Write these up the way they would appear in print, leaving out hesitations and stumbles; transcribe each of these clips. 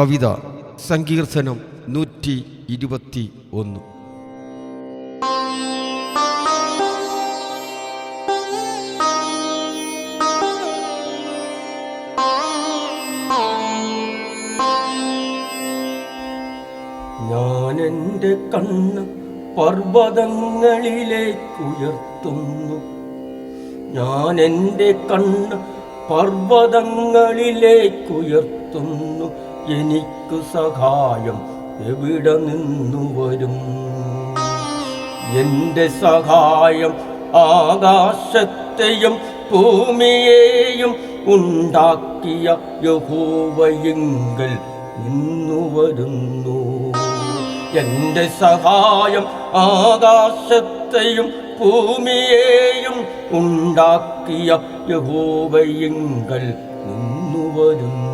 കവിത സങ്കീർത്തനം 121. ഞാനെൻ്റെ കണ്ണ് പർവ്വതങ്ങളിലേക്കുയർത്തുന്നു. ഞാനെൻ്റെ കണ്ണ് പർവ്വതങ്ങളിലേക്കുയർത്തുന്നു. എനിക്ക് സഹായം എവിടെ നിന്നു വരും? എൻ്റെ സഹായം ആകാശത്തെയും ഭൂമിയെയും ഉണ്ടാക്കിയ യഹോവയിങ്കൽ നിന്നു വരുന്നു. എൻ്റെ സഹായം ആകാശത്തെയും ഭൂമിയെയും ഉണ്ടാക്കിയ യഹോവയിങ്കൽ നിന്നു വരുന്നു.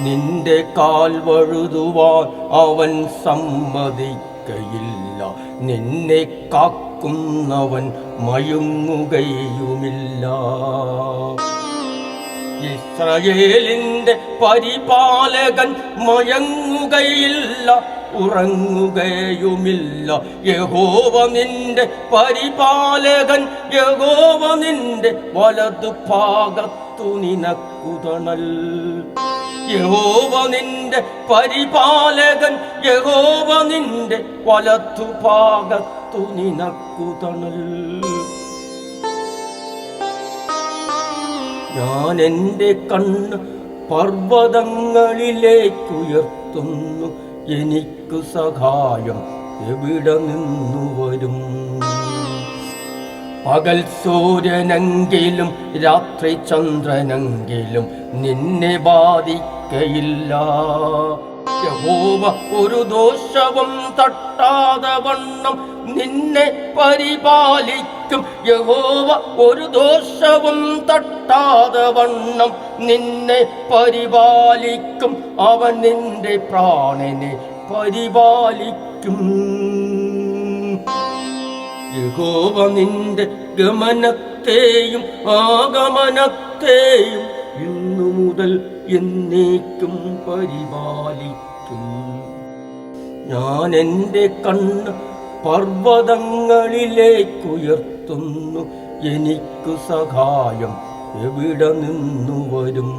നിന്റെ കാൽ വഴുതുവാൻ അവൻ സമ്മതിക്കയില്ല. നിന്നെ കാക്കുന്നവൻ മയങ്ങുകയുമില്ല. ഇസ്രായേലിന്റെ പരിപാലകൻ മയങ്ങുകയില്ല, ഉറങ്ങുകയുമില്ല. യഹോവ നിന്റെ പരിപാലകൻ, യഹോവ നിന്റെ വലതുഭാഗത്തു നിനക്കു തണൽ. യഹോവ നിന്റെ പരിപാലകൻ, യഹോവ നിന്റെ വലതുഭാഗത്തു നിനക്കു തണൽ. ഞാൻ എൻ്റെ കണ്ണ് പർവ്വതങ്ങളിലേക്കുയർത്തുന്നു. എനിക്ക് സഹായം എവിടെ നിന്നു വരും? പകൽ സൂര്യനെങ്കിലും രാത്രി ചന്ദ്രനെങ്കിലും നിന്നെ ബാധിക്കയില്ല. യഹോവ ഒരു ദോഷവും തട്ടാതെ വണ്ണം നിന്നെ പരിപാലിക്കും. യഹോവ ഒരു ദോഷവും തട്ടാതെ വണ്ണം നിന്നെ പരിപാലിക്കും. അവൻ നിന്റെ പ്രാണനെ പരിപാലിക്കും. യഹോവ നിന്റെ ഗമനത്തെയും ആഗമനത്തെയും ഇന്നു മുതൽ എന്നേക്കും പരിപാലിക്കും. ഞാൻ എൻ്റെ കണ്ണ് പർവ്വതങ്ങളിലേക്കുയർത്തുന്നു. എനിക്ക് സഹായം എവിടെ നിന്നു വരും?